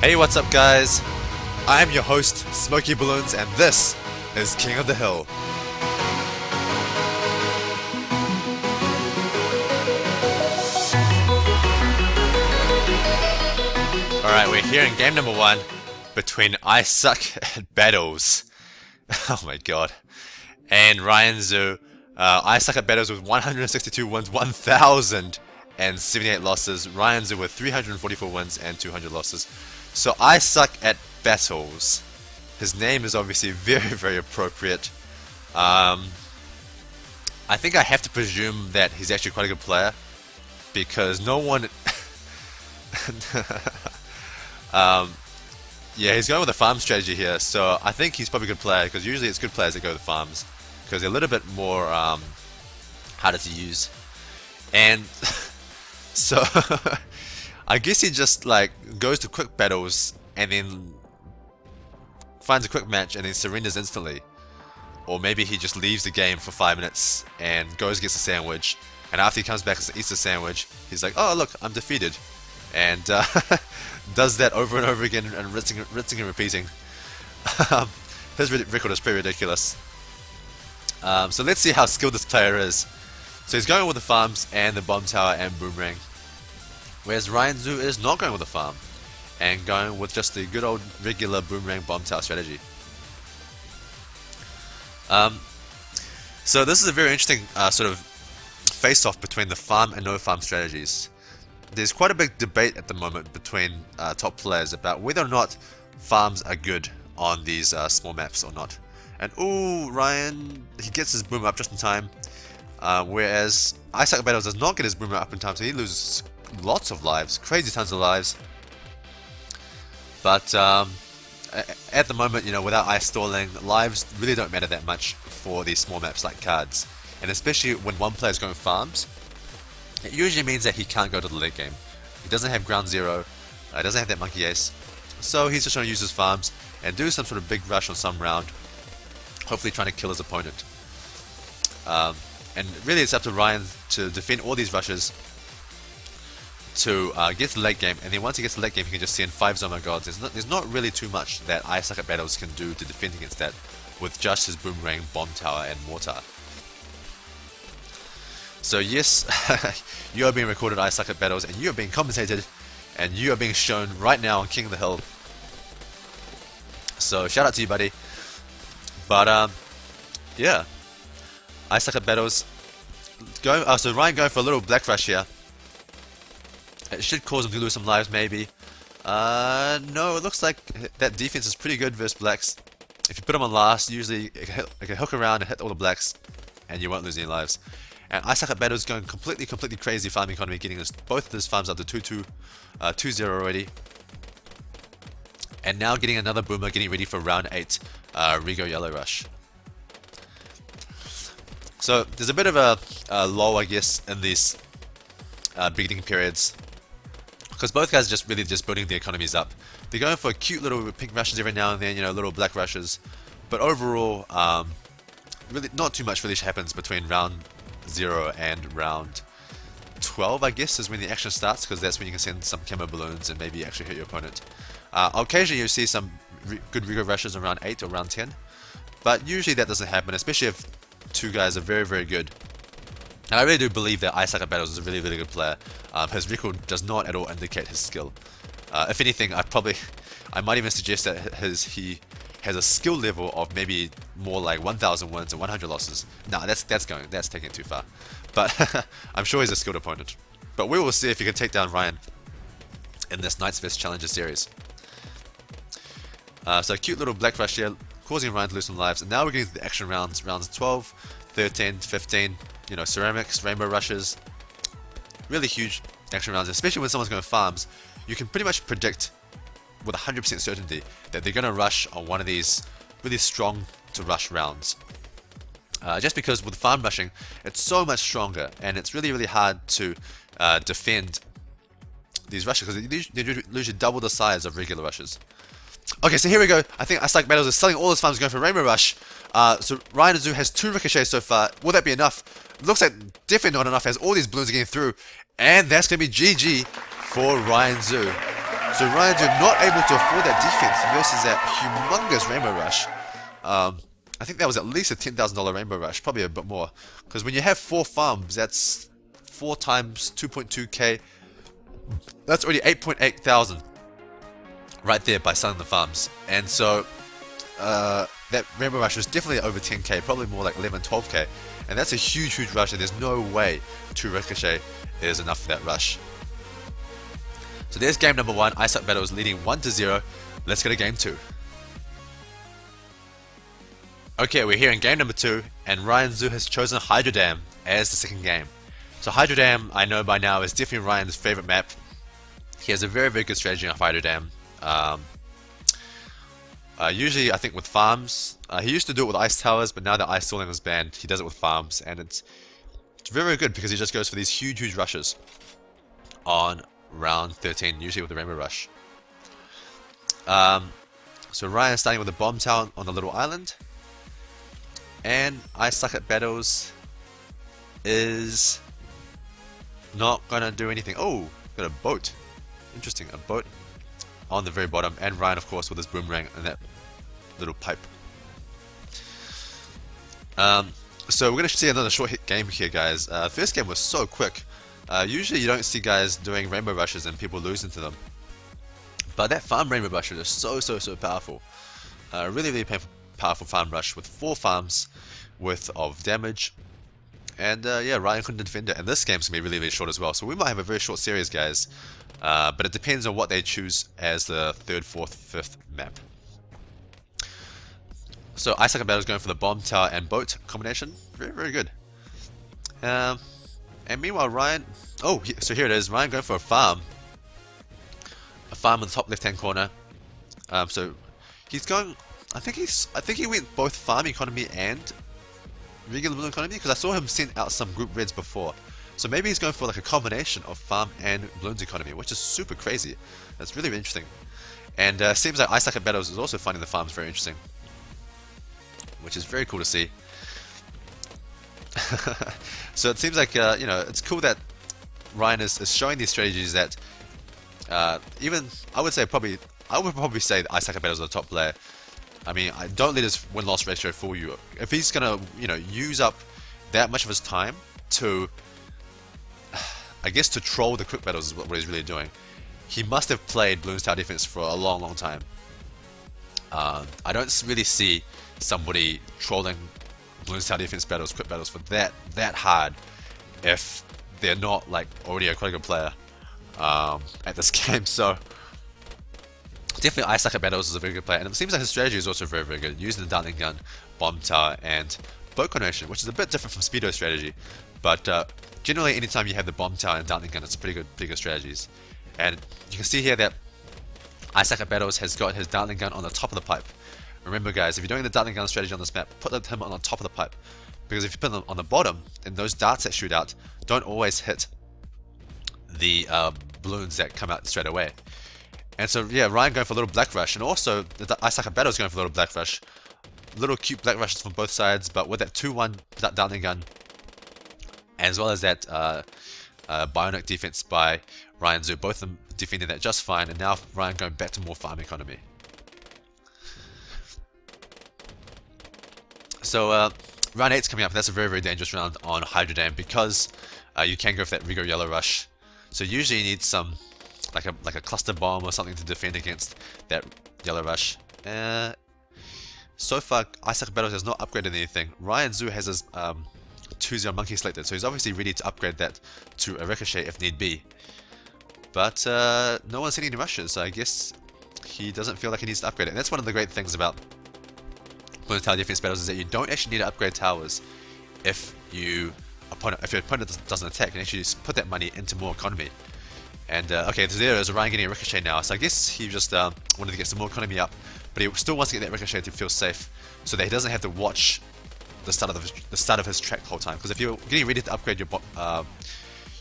Hey, what's up guys? I'm your host, Smoky Balloons, and this is King of the Hill. Alright, we're here in game number 1 between I Suck at Battles. Oh my god. And Ryan Zhu. I Suck at Battles with 162 wins, 1,078 losses. Ryan Zhu with 344 wins and 200 losses. So I Suck at Battles. His name is obviously very appropriate. I think I have to presume that he's actually quite a good player, because no one... yeah, he's going with a farm strategy here, so I think he's probably a good player, because usually it's good players that go with farms, because they're a little bit more harder to use. And so I guess he just like goes to quick battles and then finds a quick match and then surrenders instantly. Or maybe he just leaves the game for 5 minutes and goes gets a sandwich, and after he comes back and eats the sandwich, he's like, oh look, I'm defeated. And does that over and over again and rinsing and repeating. His record is pretty ridiculous. So let's see how skilled this player is. So he's going with the farms and the bomb tower and boomerang, whereas Ryan Zhu is not going with the farm and going with just the good old regular boomerang bomb tower strategy. So this is a very interesting sort of face-off between the farm and no farm strategies. There's quite a big debate at the moment between top players about whether or not farms are good on these small maps or not. And ooh, Ryan, he gets his boomer up just in time, whereas I Suck at Battles does not get his boomer up in time, so he loses lots of lives, crazy tons of lives. But at the moment, you know, without ice stalling, lives really don't matter that much for these small maps like cards, and especially when one player is going farms. It usually means that he can't go to the late game. He doesn't have ground zero, doesn't have that monkey ace, so he's just trying to use his farms and do some sort of big rush on some round, hopefully trying to kill his opponent. And really it's up to Ryan to defend all these rushes to get to the late game, and then once he gets to the late game he can just send 5 Zomo Gods. There's not really too much that I Suck at Battles can do to defend against that with just his boomerang, bomb tower and mortar. So yes, you are being recorded I Suck at Battles, and you are being commentated, and you are being shown right now on King of the Hill. So shout out to you, buddy. But yeah, I Suck at Battles. So Ryan going for a little black rush here. It should cause him to lose some lives, maybe. No, it looks like that defense is pretty good versus blacks. If you put him on last, usually it can hook around and hit all the blacks, and you won't lose any lives. And I Suck at Battles going completely crazy farm economy, getting both of his farms up to 2-0 already. And now getting another boomer, getting ready for round 8, Rigo Yellow Rush. So there's a bit of a lull, I guess, in these beginning periods, because both guys are just really building the economies up. They're going for cute little pink rushes every now and then, you know, little black rushes. But overall, really not too much really happens between round 0 and round 12, I guess, is when the action starts, because that's when you can send some camo balloons and maybe actually hit your opponent. Occasionally you see some good Rigo rushes around 8 or round 10, but usually that doesn't happen, especially if two guys are very good. And I really do believe that I Suck at Battles is a really good player. His record does not at all indicate his skill. If anything, I might even suggest that he has a skill level of maybe more like 1,000 wins and 100 losses. Nah, that's taking it too far. But I'm sure he's a skilled opponent. But we will see if he can take down Ryan in this Knights vs Challenger series. So cute little black rush here, causing Ryan to lose some lives. And now we're getting to the action rounds 12, 13, 15. You know, ceramics, rainbow rushes, really huge action rounds, especially when someone's going farms. You can pretty much predict with 100% certainty that they're going to rush on one of these really strong to rush rounds. Just because with farm rushing, it's so much stronger, and it's really hard to defend these rushes, because they usually double the size of regular rushes. Okay, so here we go. I think I Suck at Battles is selling all his farms, going for Rainbow Rush. So Ryan Zhu has 2 ricochets so far. Will that be enough? Looks like definitely not enough, as all these balloons are getting through. And that's going to be GG for Ryan Zhu. So Ryan Zoo not able to afford that defense versus that humongous Rainbow Rush. I think that was at least a $10,000 Rainbow Rush, probably a bit more. Because when you have 4 farms, that's 4 times 2.2k. That's already 8.8 thousand right there by selling the farms. And so that Rainbow Rush was definitely over 10k, probably more like 11, 12k. And that's a huge rush, and there's no way 2 Ricochet is enough for that rush. So there's game number 1. Ice-Up Battles leading 1-0. Let's go to game 2. Okay, we're here in game number 2, and Ryan Zoo has chosen Hydro Dam as the second game. So Hydro Dam, I know by now, is definitely Ryan's favorite map. He has a very good strategy on Hydro Dam. Usually, I think with farms, he used to do it with ice towers, but now that ice stalling is banned, he does it with farms, and it's very good because he just goes for these huge rushes on round 13, usually with the Rainbow Rush. So Ryan starting with the bomb tower on the little island, and I Suck at Battles is not gonna do anything. Oh, got a boat. Interesting, a boat on the very bottom, and Ryan, of course, with his boomerang and that little pipe. So we're gonna see another short hit game here, guys. First game was so quick. Usually you don't see guys doing Rainbow Rushes and people losing to them, but that farm Rainbow Rush is so powerful. Really powerful farm rush with 4 farms worth of damage. And yeah, Ryan couldn't defend it. And this game's gonna be really short as well, so we might have a very short series, guys. But it depends on what they choose as the 3rd, 4th, 5th map. So Ice Battle is going for the bomb tower and boat combination. Very good. And meanwhile, Ryan. Oh, so here it is. Ryan going for a farm. A farm in the top left-hand corner. So he's going. I think he went both farm economy and regular balloon economy, because I saw him send out some group reds before. So maybe he's going for like a combination of farm and balloons economy, which is super crazy. That's really interesting. And seems like Ice Battles is also finding the farms very interesting, which is very cool to see. So it seems like you know, it's cool that Ryan is showing these strategies that even I would probably say that Ice Battles is the top player. I mean, don't let his win-loss ratio fool you. If he's gonna, you know, use up that much of his time to, I guess, to troll the quick battles is what he's really doing. He must have played Bloons Tower Defense for a long time. I don't really see somebody trolling Bloons Tower Defense battles, quick battles for that hard if they're not like already a quite good player at this game. So definitely Ice Sucker Battles is a very good player, and it seems like his strategy is also very good, using the Dartling Gun, Bomb Tower, and Boat Coordination, which is a bit different from Speedo strategy, but generally anytime you have the Bomb Tower and Dartling Gun, it's pretty good strategies. And you can see here that Ice Sucker Battles has got his Dartling Gun on the top of the pipe. Remember, guys, if you're doing the Dartling Gun strategy on this map, put him on the top of the pipe, because if you put them on the bottom, then those darts that shoot out don't always hit the balloons that come out straight away. And so, yeah, Ryan going for a little Black Rush, and also the Ice Sucker Battles going for a little Black Rush. Little cute Black Rushes from both sides, but with that 2-1 Dartling Gun, as well as that Bionic defense by Ryan Zoo, both of them defending that just fine, and now Ryan going back to more farm economy. So, round 8's coming up, and that's a very dangerous round on Hydro Dam, because you can go for that Rigo Yellow Rush. So usually you need some like a cluster bomb or something to defend against that Yellow Rush. So far, Ice Sucker Battles has not upgraded anything. Ryan Zoo has his 2-0 Monkey selected, so he's obviously ready to upgrade that to a Ricochet if need be. But no one's hitting any rushes, so I guess he doesn't feel like he needs to upgrade it. And that's one of the great things about Bloons Tower Defense Battles, is that you don't actually need to upgrade towers if your opponent doesn't attack. You can actually just put that money into more economy. And okay, so there is Ryan getting a Ricochet now, so I guess he just wanted to get some more economy up, but he still wants to get that Ricochet to feel safe, so that he doesn't have to watch the start of his track the whole time. Because if you're getting ready to upgrade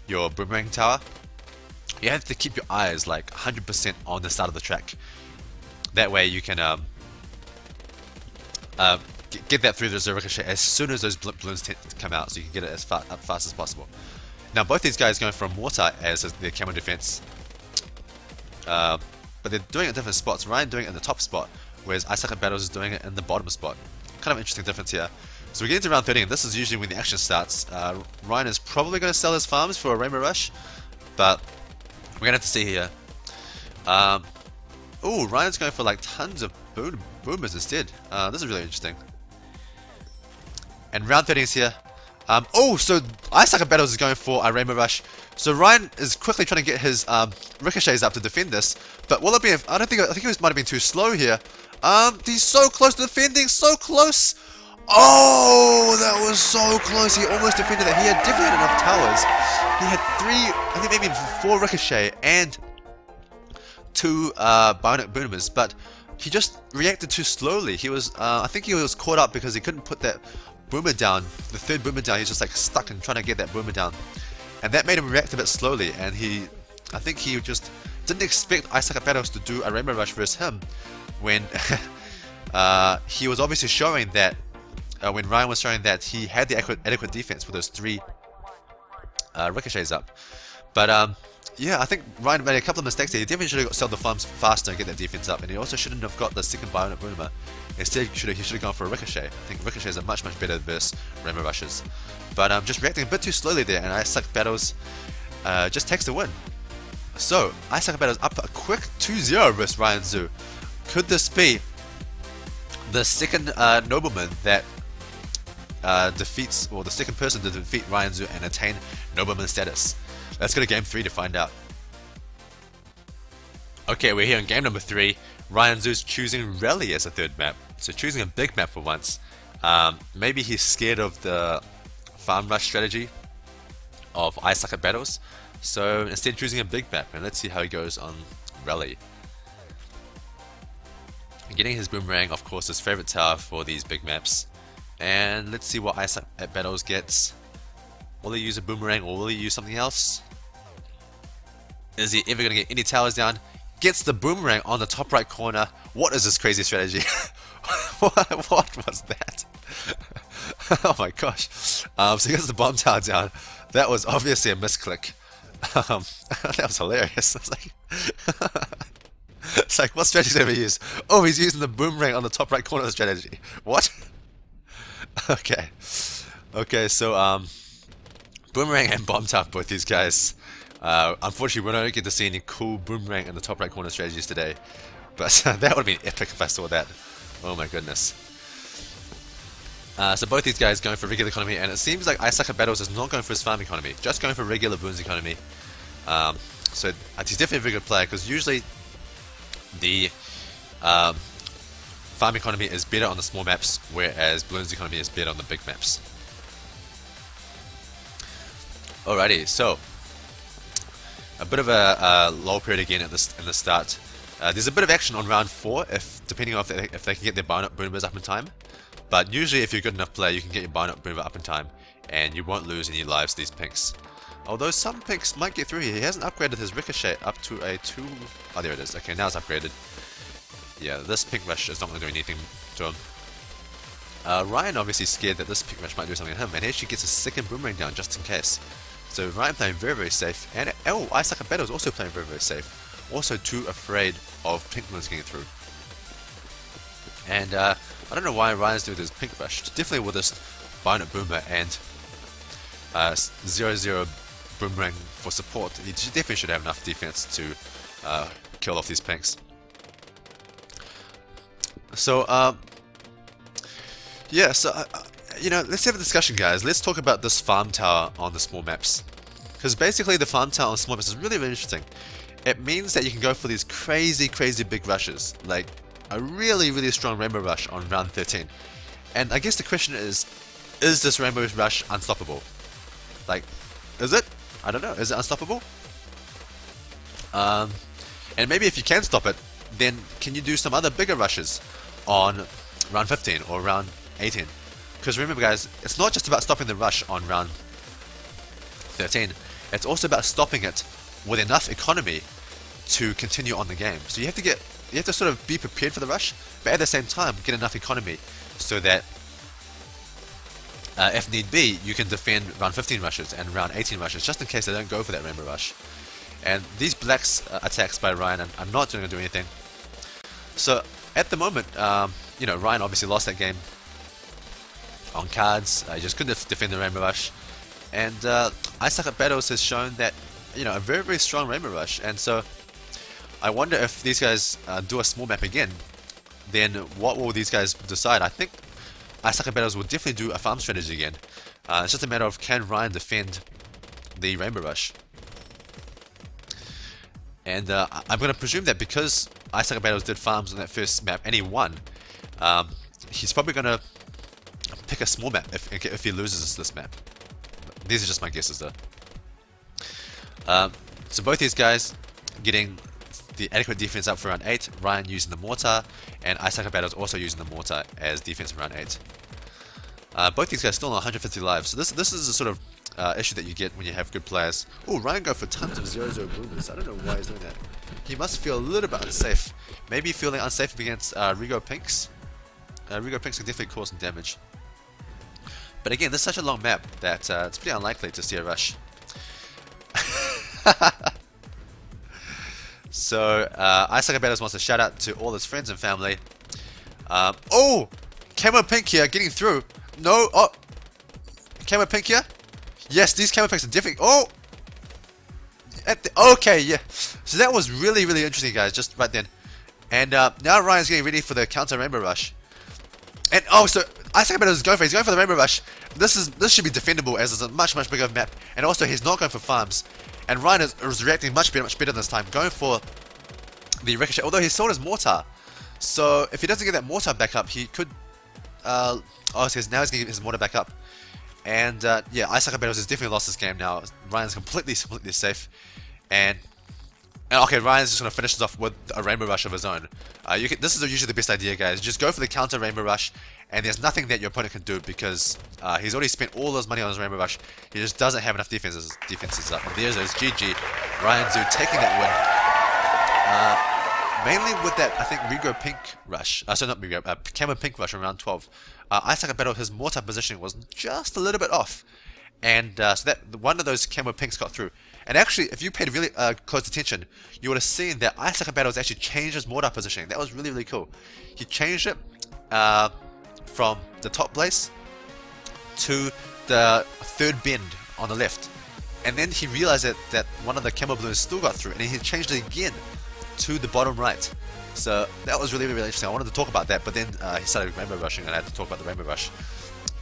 your Boomerang Tower, you have to keep your eyes like 100% on the start of the track. That way you can get that through the Ricochet as soon as those balloons come out, so you can get it as fast as possible. Now both these guys going from water as their camo defense. but they're doing it in different spots. Ryan doing it in the top spot, whereas I Suck at Battles is doing it in the bottom spot. Kind of interesting difference here. So we get into round 13, and this is usually when the action starts. Ryan is probably going to sell his farms for a Rainbow Rush, but we're going to have to see here. Oh, Ryan's going for like tons of boomers instead. This is really interesting. And round 13 is here. Oh, so I Suck at Battles is going for a Rainbow Rush. So Ryan is quickly trying to get his ricochets up to defend this. But will it be? I think he might have been too slow here. He's so close to defending, so close. Oh, that was so close. He almost defended it. He had definitely had enough towers. He had 3, I think maybe 4 ricochet and 2 bionic boomers, but he just reacted too slowly. He was, I think he was caught up because he couldn't put that boomer down, the 3rd boomer down. He's just like stuck and trying to get that boomer down, and that made him react a bit slowly. And I think he just didn't expect I Suck at Battles to do a Rainbow Rush versus him when he was obviously showing that. When Ryan was showing that he had the adequate defense with those 3 ricochets up. But yeah, I think Ryan made a couple of mistakes there. He definitely should have sold the farms faster and get that defense up, and he also shouldn't have got the 2nd bionic boomer. Instead, he should have gone for a ricochet. I think ricochets are much better versus Rainbow Rushes. But just reacting a bit too slowly there, and I Suck Battles just takes the win. So I Suck Battles up a quick 2-0 versus Ryan Zhu. Could this be the 2nd nobleman that defeats, or the 2nd person to defeat Ryan Zhu and attain nobleman status? Let's go to game 3 to find out. Okay, we're here in game number 3. Ryan Zhu's choosing Rally as a 3rd map, so choosing a big map for once. Maybe he's scared of the farm rush strategy of I Suck at Battles, so instead choosing a big map, and let's see how he goes on Rally. Getting his boomerang, of course, his favorite tower for these big maps. And let's see what I Suck at Battles gets. Will he use a boomerang or will he use something else? Is he ever going to get any towers down? Gets the boomerang on the top right corner. What is this crazy strategy? what was that? Oh my gosh. So he gets the bomb tower down. That was obviously a misclick. That was hilarious. It's like, what strategy did he use? Oh, he's using the boomerang on the top right corner of the strategy. What? Okay. Okay, so, boomerang and bomb tower, both these guys. Unfortunately, we don't get to see any cool boomerang in the top right corner strategies today. But that would have been epic if I saw that. Oh my goodness. So both these guys going for regular economy, and it seems like I Suck at Battles is not going for his farm economy, just going for regular Bloons economy. So he's definitely a very good player, because usually the farm economy is better on the small maps, whereas Bloons economy is better on the big maps. Alrighty, so a bit of a lull period again in the start. There's a bit of action on round 4, depending on if they can get their bionic boomers up in time. But usually, if you're a good enough player, you can get your bionic boomer up in time, and you won't lose any lives to these pinks. Although some pinks might get through here. He hasn't upgraded his ricochet up to a 2. Oh, there it is. Okay, now it's upgraded. Yeah, this pink rush is not going to do anything to him. Ryan obviously scared that this pink rush might do something to him, and he actually gets a 2nd boomerang down just in case. So Ryan playing very safe, and oh, I Suck at Battles also playing very safe. Also too afraid of pink ones getting through. And I don't know why Ryan's doing this pink rush. Definitely with this bionic boomer and 0-0 boomerang for support, he definitely should have enough defense to kill off these pinks. So yeah, so you know, let's have a discussion, guys. Let's talk about this farm tower on the small maps, because basically the farm tower on small maps is really interesting. It means that you can go for these crazy big rushes, like a really strong Rainbow Rush on round 13. And I guess the question is this Rainbow Rush unstoppable? Like, is it? I don't know. Is it unstoppable? And maybe if you can stop it, then can you do some other bigger rushes on round 15 or round 18? Because remember, guys, it's not just about stopping the rush on round 13. It's also about stopping it with enough economy to continue on the game. So you have to sort of be prepared for the rush, but at the same time get enough economy so that if need be, you can defend round 15 rushes and round 18 rushes, just in case they don't go for that Rainbow Rush. And these blacks attacks by Ryan are not going to do anything. So at the moment, you know, Ryan obviously lost that game on cards. He just couldn't defend the Rainbow Rush. And Ice Bucket Battles has shown that, you know, a very, very strong Rainbow Rush. And so I wonder if these guys do a small map again, then what will these guys decide? I think Ice Bucket Battles will definitely do a farm strategy again. It's just a matter of, can Ryan defend the Rainbow Rush? And I'm going to presume that because Ice Bucket Battles did farms on that first map and he won, he's probably going to pick a small map if he loses this map. These are just my guesses though. So both these guys getting the adequate defense up for round 8, Ryan using the mortar, and Ice Bucket Battles also using the mortar as defense in round 8. Both these guys still on 150 lives, so this is the sort of issue that you get when you have good players. Oh, Ryan go for tons of 0-0 boomers. I don't know why he's doing that. He must feel a little bit unsafe. Maybe feeling unsafe against Rigo Pinks. Rigo Pinks can definitely cause some damage. But again, this is such a long map that it's pretty unlikely to see a rush. So, Ice Bucket Battles wants to shout out to all his friends and family. Oh! Camo Pink here, getting through. No, oh! Camo Pink here? Yes, these Camo Pinks are definitely... Oh! Okay, yeah. So that was really, really interesting, guys, just right then. And now Ryan's getting ready for the counter Rainbow Rush. And oh, so Ice Bucket Battles is going for, he's going for the Rainbow Rush. This should be defendable as it's a much, much bigger map. And also, he's not going for farms. And Ryan is reacting much better this time, going for the Ricochet, although he sold his mortar. So if he doesn't get that mortar back up, he could... oh, so now he's going to get his mortar back up. And yeah, Ice Bucket Battles has definitely lost this game now. Ryan's completely safe. And okay, Ryan's just going to finish this off with a Rainbow Rush of his own. This is usually the best idea, guys. Just go for the counter Rainbow Rush, and there's nothing that your opponent can do because he's already spent all his money on his Rainbow Rush. He just doesn't have enough defenses up. And there's GG. Ryan Zoo taking that win. Mainly with that, I think, Rigo Pink Rush. So not Rigo, Camo Pink Rush in round 12. Ice Bucket Battle, his mortar positioning was just a little bit off. And so that one of those Camo Pinks got through. And actually, if you paid really close attention, you would have seen that Ice Bucket Battles actually changed his mortar positioning. That was really, really cool. He changed it from the top place to the third bend on the left. And then he realized that one of the Camo Balloons still got through, and he changed it again to the bottom right. So that was really, really interesting. I wanted to talk about that, but then he started Rainbow Rushing, and I had to talk about the Rainbow Rush.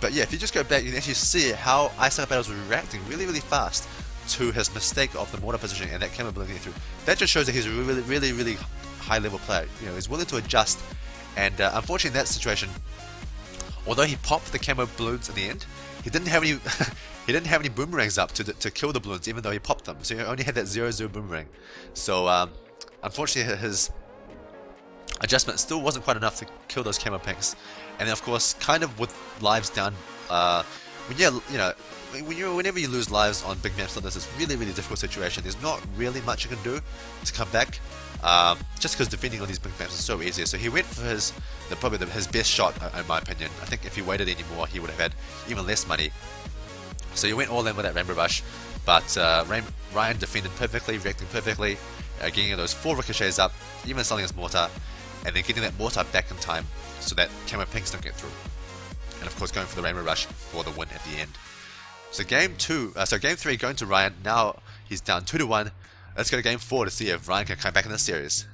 But yeah, if you just go back, you can actually see how Ice Bucket Battles was reacting really, really fast to his mistake of the mortar positioning and that Camo Balloon getting through. That just shows that he's a really, really, really high level player. You know, he's willing to adjust. And unfortunately, in that situation, although he popped the Camo Balloons in the end, he didn't have any he didn't have any boomerangs up to kill the balloons, even though he popped them. So he only had that 0-0 boomerang. So unfortunately, his adjustment still wasn't quite enough to kill those Camo Pinks. And then, of course, kind of with lives down, whenever you lose lives on big maps like this, it's really, really difficult situation. There's not really much you can do to come back, just because defending on these big maps is so easy. So he went for probably his best shot, in my opinion. I think if he waited anymore, he would have had even less money. So he went all in with that Rainbow Rush, but Ryan defended perfectly, reacting perfectly, getting those 4 ricochets up, even selling his mortar, and then getting that mortar back in time so that Camo Pinks don't get through. And of course going for the Rainbow Rush for the win at the end. So game 3 going to Ryan. Now he's down 2-1. Let's go to game 4 to see if Ryan can come back in this series.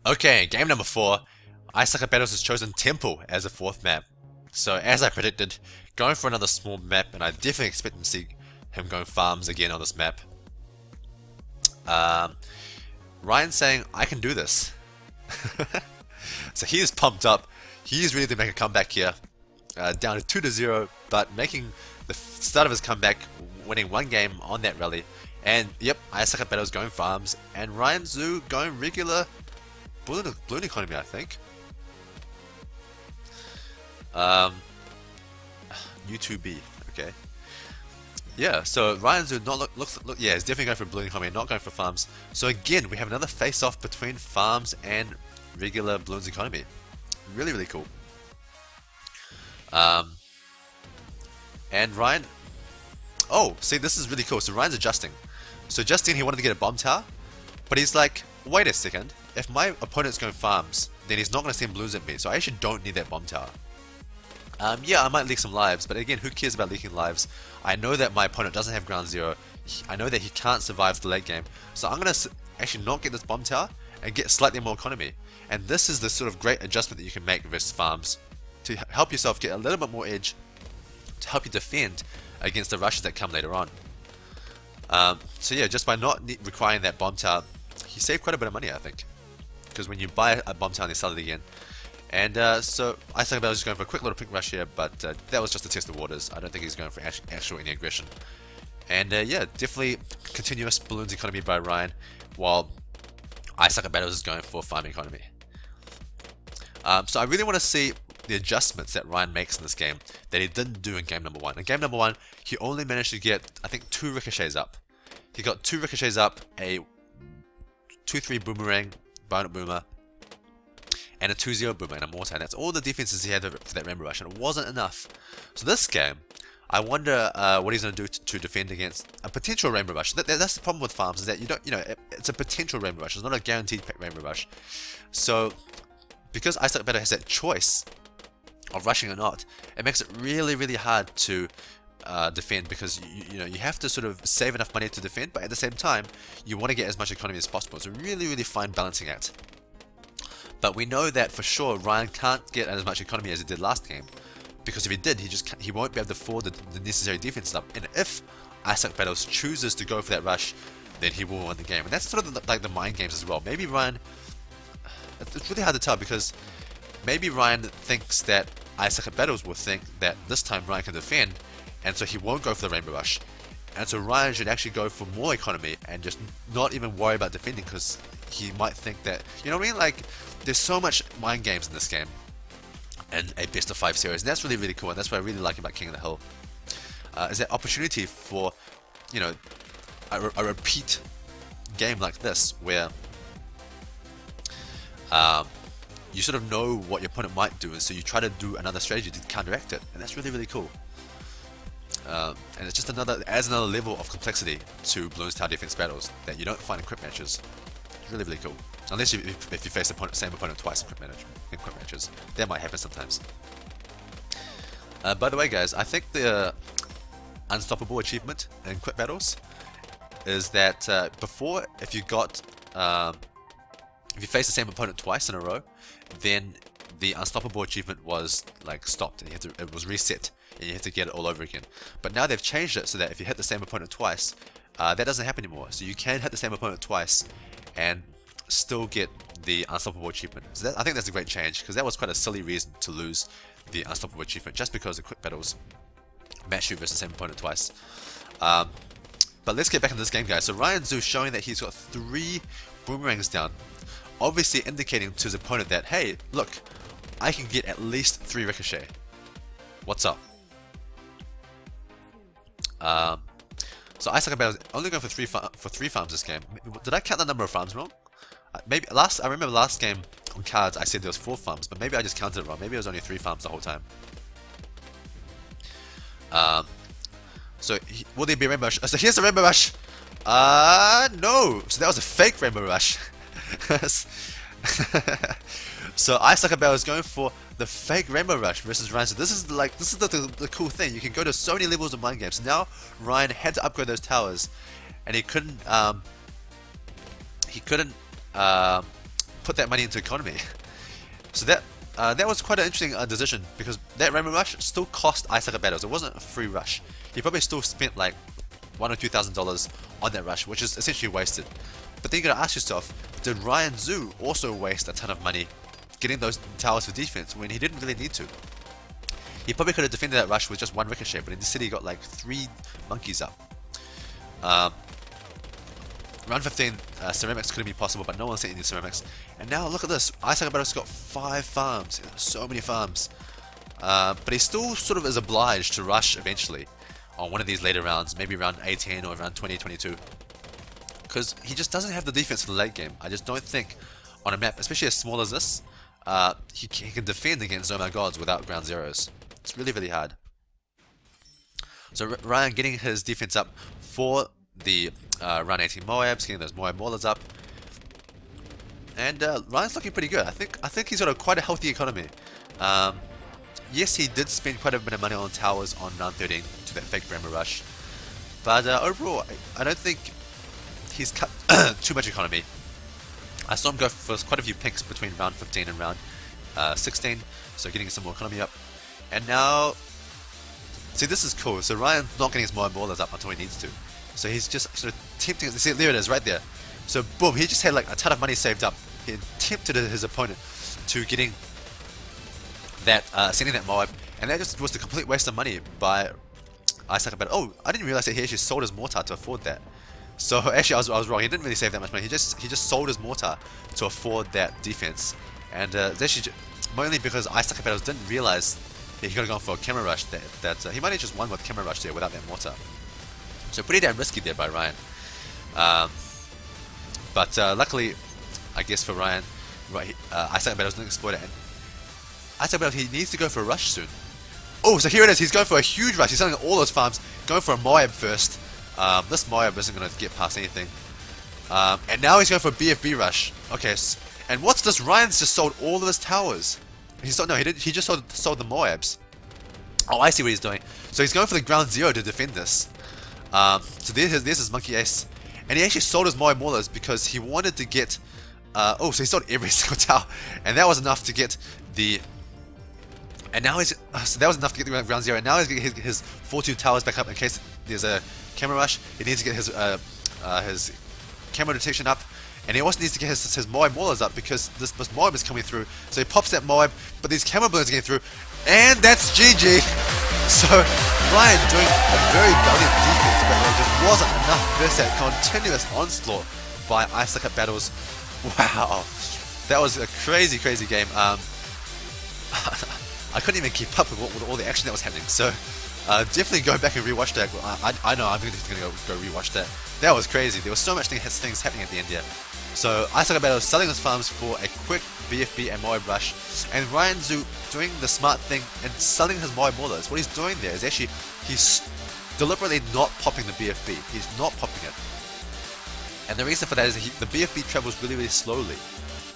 Okay, game number 4. Ice Bucket Battles has chosen Temple as the 4th map. So as I predicted, going for another small map, and I definitely expect to see him going farms again on this map. Ryan's saying, I can do this. So he is pumped up. He is ready to make a comeback here. Down to 2-0, but making the start of his comeback, winning 1 game on that rally. And yep, Ice Bucket Battles going farms, and Ryan Zoo going regular balloon economy, I think. U2B, okay. Yeah, so Ryan Zoo yeah, he's definitely going for balloon economy, not going for farms. So again, we have another face-off between farms and regular balloons economy. Really, really cool. And Ryan... Oh, see, this is really cool. So Ryan's adjusting. So just then he wanted to get a bomb tower, but he's like, wait a second, if my opponent's going farms, then he's not going to send blues at me, so I actually don't need that bomb tower. Yeah, I might leak some lives, but again, who cares about leaking lives? I know that my opponent doesn't have ground zero, I know that he can't survive the late game, so I'm going to actually not get this bomb tower and get slightly more economy. And this is the sort of great adjustment that you can make versus farms to help yourself get a little bit more edge, to help you defend against the rushes that come later on. So yeah, just by not requiring that bomb tower, he saved quite a bit of money, I think. Because when you buy a bomb tower, they sell it again. And so I think I was just going for a quick little pink rush here, but that was just to test the waters. I don't think he's going for actual any aggression. And yeah, definitely continuous balloons economy by Ryan, while I Suck at Battles is going for farming economy. So I really want to see the adjustments that Ryan makes in this game that he didn't do in game number 1. In game number 1, he only managed to get, I think, 2 ricochets up. He got 2 ricochets up, a 2-3 boomerang, bionic boomer, and a 2-0 boomer and a mortar. And that's all the defenses he had for that Rainbow Rush, and it wasn't enough. So this game, I wonder what he's going to do to defend against a potential Rainbow Rush. That's the problem with farms, is that you don't, it's a potential Rainbow Rush. It's not a guaranteed Rainbow Rush. So because I Suck at Battle has that choice of rushing or not, it makes it really, really hard to defend, because you have to sort of save enough money to defend, but at the same time you want to get as much economy as possible. It's a really, really fine balancing act. But we know that for sure Ryan can't get as much economy as he did last game, because if he did, he won't be able to afford the necessary defenses up. And if I Suck at Battles chooses to go for that rush, then he will win the game. And that's sort of like the mind games as well. Maybe Ryan, it's really hard to tell, because maybe Ryan thinks that I Suck at Battles will think that this time Ryan can defend, and so he won't go for the Rainbow Rush. And so Ryan should actually go for more economy and just not even worry about defending, because he might think that, you know what I mean? Like, there's so much mind games in this game, and a best of 5 series, and that's really, really cool. And that's what I really like about King of the Hill, is that opportunity for, a repeat game like this, where you sort of know what your opponent might do, and so you try to do another strategy to counteract it, and that's really, really cool. And it's just adds another level of complexity to Bloons Tower defense battles that you don't find in crit matches. It's really, really cool. Unless if you face the same opponent twice in crit matches. That might happen sometimes. By the way, guys, I think the unstoppable achievement in crit battles is that before, if you face the same opponent twice in a row, then the unstoppable achievement was like stopped, and it was reset, and you have to get it all over again. But now they've changed it so that if you hit the same opponent twice, that doesn't happen anymore. So you can hit the same opponent twice and still get the unstoppable achievement. So I think that's a great change, because that was quite a silly reason to lose the unstoppable achievement, just because the quick battles match you versus the same opponent twice. But let's get back into this game, guys. So Ryan Zhu showing that he's got 3 boomerangs down, obviously indicating to his opponent that, hey, look, I can get at least 3 ricochet. What's up? So I Suck at Battles only going for 3 farms this game. Did I count the number of farms wrong? Maybe I remember last game on cards I said there was 4 farms, but maybe I just counted it wrong. Maybe it was only 3 farms the whole time. So will there be a Rainbow Rush? So here's the Rainbow Rush. No. So that was a fake Rainbow Rush. So I Suck at Battles going for the fake Rainbow Rush versus Ryan. So this is the cool thing. You can go to so many levels of mind games. So now Ryan had to upgrade those towers, and he couldn't put that money into economy. So that was quite an interesting decision, because that Rainbow Rush still cost I Suck at Battles. It wasn't a free rush. He probably still spent like $1,000 or $2,000 on that rush, which is essentially wasted. But then you gotta ask yourself, did Ryan Zhu also waste a ton of money getting those towers for defense when he didn't really need to? He probably could have defended that rush with just 1 ricochet, but instead he got like 3 monkeys up. Round 15, ceramics couldn't be possible, but no one's seen any ceramics. And now look at this, I Suck at Battles got 5 farms, so many farms. But he still sort of is obliged to rush eventually on one of these later rounds, maybe around 18 or around 20, 22. Because he just doesn't have the defense for the late game. I just don't think on a map, especially as small as this, he can defend against Zomar Gods without ground zeros. It's really, really hard. So Ryan getting his defense up for the round 18 Moabs, getting those Moab Maulers up. And Ryan's looking pretty good. I think he's got quite a healthy economy. Yes, he did spend quite a bit of money on towers on round 13 to that fake Bramble Rush. But overall, I don't think he's cut too much economy. I saw him go for quite a few picks between round 15 and round 16, so getting some more economy up. And now, see, this is cool. So Ryan's not getting his Moab Maulers up until he needs to. So he's just sort of tempting. See, there it is, right there. So boom, he just had like a ton of money saved up. He tempted his opponent to getting that, sending that Moab, and that just was a complete waste of money by Isaac. But oh, I didn't realize that he actually sold his mortar to afford that. So actually, I was wrong. He didn't really save that much money. He just sold his mortar to afford that defense, and it's actually mainly because Isaac Battles didn't realize that he could have gone for a camera rush. That he might have just won with camera rush there without that mortar. So pretty damn risky there by Ryan. But luckily, I guess for Ryan, Isaac Battles didn't exploit it. And Isaac Battles, he needs to go for a rush soon. Oh, so here it is. He's going for a huge rush. He's selling all those farms, going for a Moab first. This Moab isn't going to get past anything. And now he's going for a BFB rush. Okay, and what's this? Ryan's just sold all of his towers. He just sold the Moabs. Oh, I see what he's doing. So he's going for the ground zero to defend this. So there's his Monkey Ace. And he actually sold his Moab Maulers because he wanted to get... oh, so he sold every single tower. And that was enough to get the... And now he's... so that was enough to get the ground zero. And now he's getting his 4-2 towers back up in case there's a camera rush. He needs to get his camera detection up. And he also needs to get his Moab Maulers up because this Moab is coming through. So he pops that Moab, but these camera balloons are getting through. And that's GG! So Ryan doing a very valiant defense, but there just wasn't enough versus that continuous onslaught by Isaac Battles. Wow, that was a crazy, crazy game. I couldn't even keep up with all the action that was happening. So definitely go back and rewatch that. I know I'm just gonna go rewatch that. That was crazy. There was so much things happening at the end here. So Isaac Battles selling his farms for a quick BFB and Moab rush, and Ryan Zoo doing the smart thing and selling his Moab Maulers. What he's doing there is actually he's deliberately not popping the BFB. He's not popping it, and the reason for that is the BFB travels really, really slowly.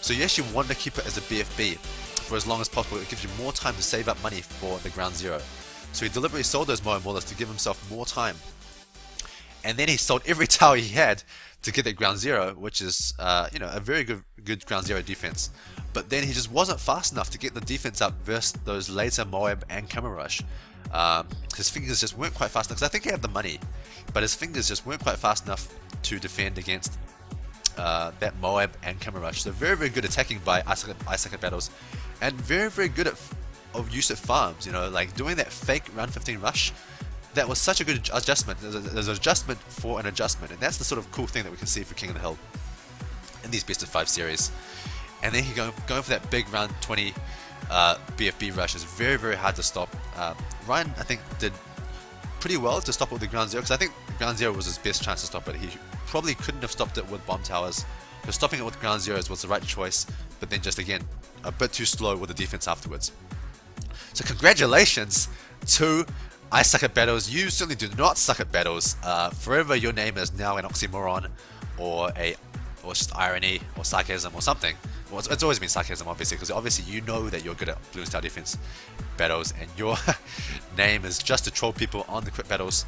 So you actually want to keep it as a BFB for as long as possible. It gives you more time to save up money for the ground zero. So he deliberately sold those Moab Maulers to give himself more time, and then he sold every tower he had to get that ground zero, which is you know, a very good ground zero defense. But then he just wasn't fast enough to get the defense up versus those later Moab and camera rush. His fingers just weren't quite fast enough, because I think he had the money, but his fingers just weren't quite fast enough to defend against that Moab and camera rush. So very, very good attacking by Isaac Battles, and very, very good at use of farms. You know, like doing that fake round 15 rush. That was such a good adjustment. There's an adjustment for an adjustment, and that's the sort of cool thing that we can see for King of the Hill in these best of 5 series. And then he going for that big round 20 BFB rush is very, very hard to stop. Ryan, I think, did pretty well to stop it with the ground zero, because I think ground zero was his best chance to stop it. He probably couldn't have stopped it with bomb towers. So stopping it with ground zeros was the right choice, but then just again a bit too slow with the defense afterwards. So congratulations to I suck at battles. You certainly do not suck at battles. Forever your name is now an oxymoron, or just irony, or sarcasm, or something. Well, it's always been sarcasm, obviously, because obviously you know that you're good at Bloons Tower Defense battles, and your name is just to troll people on the quick battles.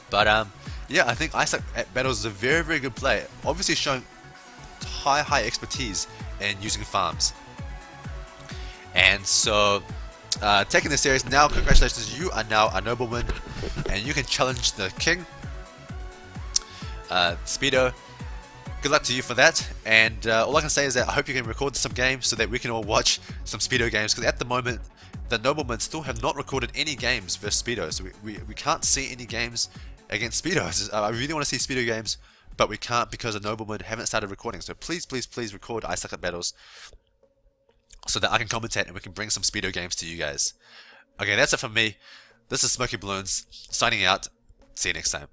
But yeah, I think Isaac at battles is a very, very good play. Obviously showing high expertise in using farms. And so, taking this series now, congratulations, you are now a nobleman, and you can challenge the king, Speedo. Good luck to you for that, and all I can say is that I hope you can record some games so that we can all watch some Speedo games, because at the moment the noblemen still have not recorded any games versus Speedo, so we can't see any games against Speedo. I really want to see Speedo games, but we can't because the noblemen haven't started recording. So please record I Suck at Battles so that I can commentate and we can bring some Speedo games to you guys. Okay, that's it from me. This is Smoky Bloons signing out. See you next time.